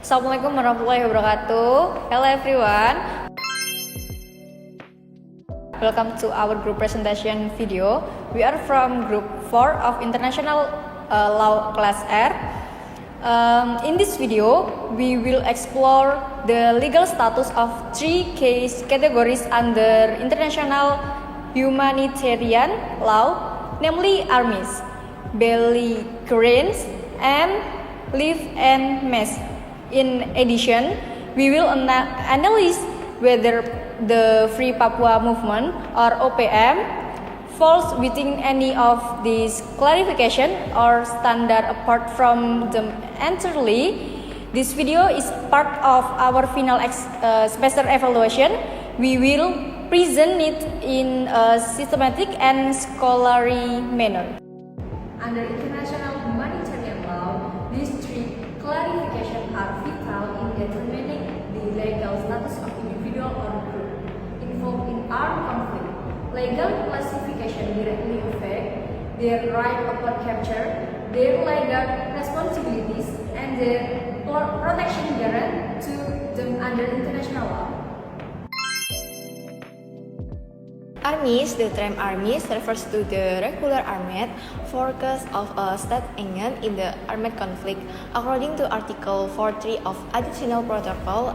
Assalamualaikum warahmatullahi wabarakatuh. Hello everyone. Welcome to our group presentation video. We are from group 4 of International Law Class R. In this video, we will explore the legal status of 3 case categories under international humanitarian law, namely armies, belligerents, and live and mess. In addition, we will analyze whether the Free Papua Movement or OPM falls within any of these clarification or standard apart from them entirely. This video is part of our final semester evaluation. We will present it in a systematic and scholarly manner. Under international humanitarian law, these 3 clarifications are vital in determining the legal status of individual or group involved in armed conflict. Legal classification directly affect their right upon capture, their legal responsibilities, and their protection guaranteed to them under international law. Armies, the term armies refers to the regular armed forces of a state engaged in the armed conflict. According to Article 43 of Additional Protocol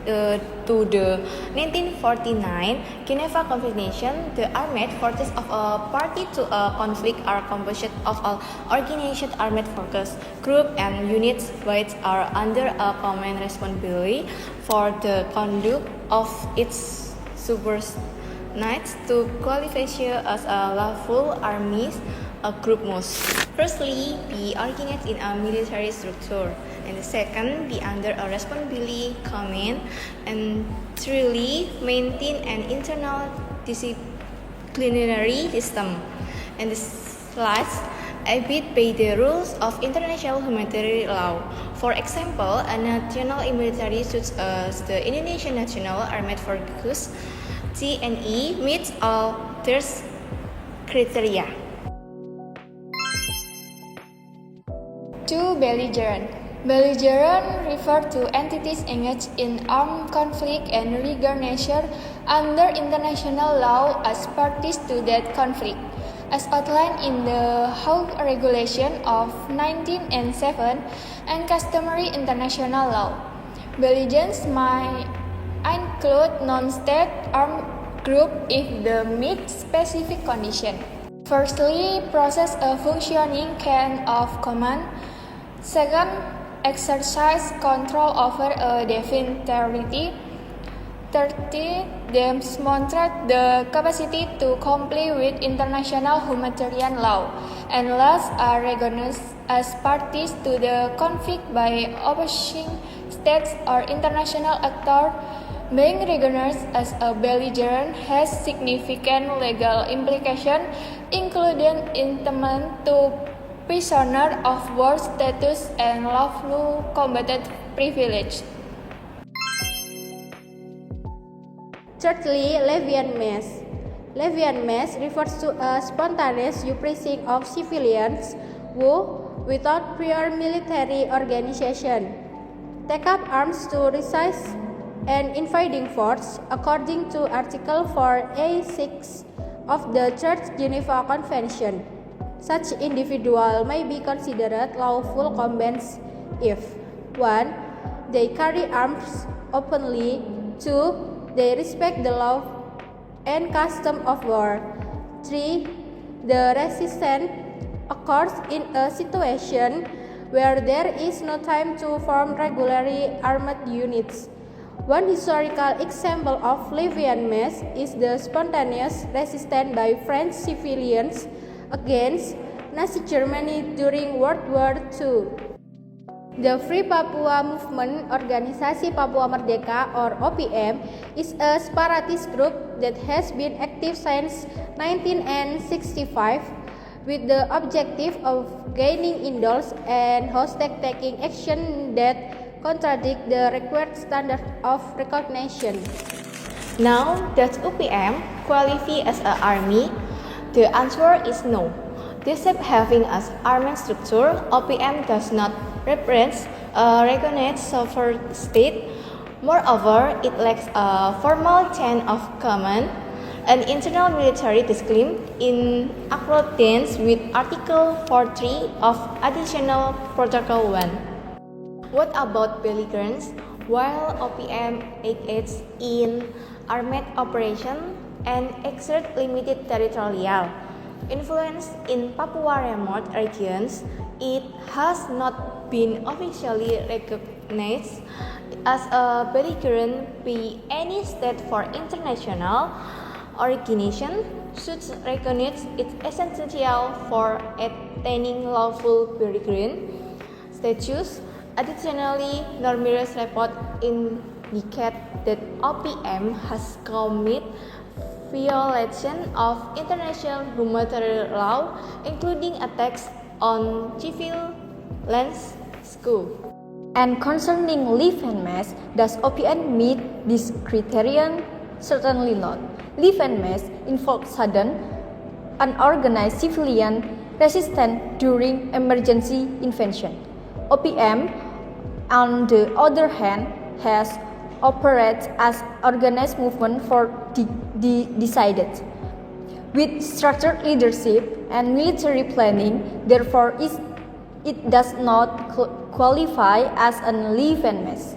to the 1949 Geneva Convention, the armed forces of a party to a conflict are composed of all organized armed forces, groups, and units which are under a common responsibility for the conduct of its subordinates. To qualify as a lawful armies, a group must firstly be organized in a military structure, and the second be under a responsibility command, and thirdly maintain an internal disciplinary system, and the last abide by the rules of international humanitarian law. For example, a national military such as the Indonesian National Armed Forces TNI meets all these criteria. 2. Belligerent. Belligerent refer to entities engaged in armed conflict and regard nature under international law as parties to that conflict, as outlined in the Hague Regulation of 1907 and customary international law. Belligerents may include non-state armed group if they meet specific conditions. Firstly, possess a functioning chain of command. Second, exercise control over a definite territory. Thirdly, demonstrate the capacity to comply with international humanitarian law. And last, are recognized as parties to the conflict by opposing states or international actors. Being recognized as a belligerent has significant legal implications, including entitlement to prisoner of war status and lawful combatant privilege. Thirdly, Levian mass. Levian mass refers to a spontaneous uprising of civilians who, without prior military organization, take up arms to resist an invading force, according to Article 4A6 of the Third Geneva Convention. Such individual may be considered lawful combatants if 1. They carry arms openly, 2. They respect the law and custom of war, 3. The resistance occurs in a situation where there is no time to form regularly armed units. One historical example of Levian mass is the spontaneous resistance by French civilians against Nazi Germany during World War II. The Free Papua Movement Organisasi Papua Merdeka or OPM is a separatist group that has been active since 1965 with the objective of gaining indulgence and hostage-taking action that contradict the required standard of recognition. Now that OPM qualify as an army, The answer is no. Despite having an armed structure, OPM does not represent a recognized sovereign state. Moreover, it lacks a formal chain of command, an internal military discipline in accordance with Article 43 of Additional Protocol 1. What about belligerents? While OPM engages in armed operation and exert limited territorial influence in Papua remote regions, it has not been officially recognized as a belligerent by any state for international organization. Such recognize it essential for attaining lawful belligerent status. Additionally, numerous reports indicate that OPM has committed violation of international humanitarian law, including attacks on civilians schools. And concerning Live and Mass, does OPM meet this criterion? Certainly not. Live and Mass involve sudden, unorganized civilian resistance during emergency intervention. OPM, on the other hand, has operated as organized movement for decided. With structured leadership and military planning, therefore it does not qualify as an Live and Mass.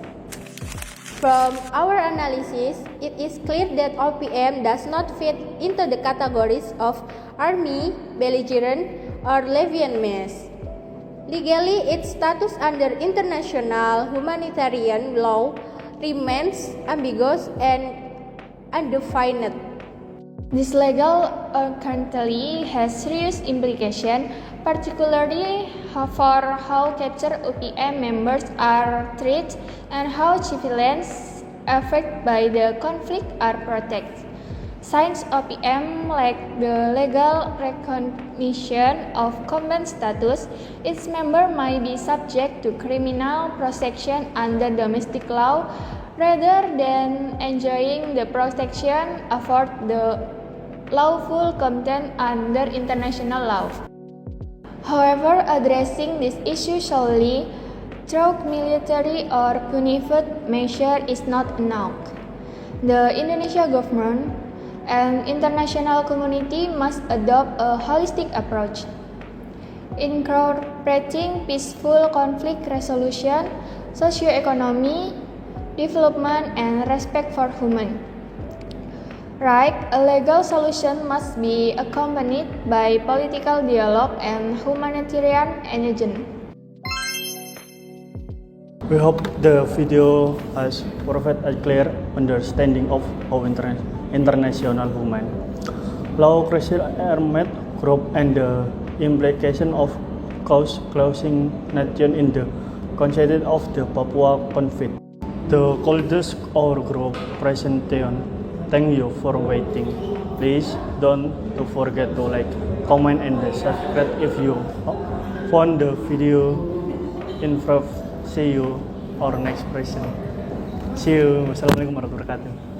From our analysis, it is clear that OPM does not fit into the categories of army, belligerent, or levy and mass. Legally, its status under international humanitarian law remains ambiguous and undefined. This legal uncertainty has serious implications, particularly for how captured OPM members are treated and how civilians affected by the conflict are protected. Since OPM lack the legal recognition of combat status, its members might be subject to criminal prosecution under domestic law rather than enjoying the protection afforded the lawful content under international law. However, addressing this issue solely through military or punitive measure is not enough. The Indonesia government and international community must adopt a holistic approach, incorporating peaceful conflict resolution, socio-economy, development, and respect for human rights. A legal solution must be accompanied by political dialogue and humanitarian engagement. We hope the video has provided a clear understanding of how international human law crosses armed group and the implication of closing nation in the context of the Papua conflict. The coldest our group presentation. Thank you for waiting. Please don't forget to like, comment, and subscribe if you found the video informative. See you our next person. See you. Wassalamualaikum warahmatullahi wabarakatuh.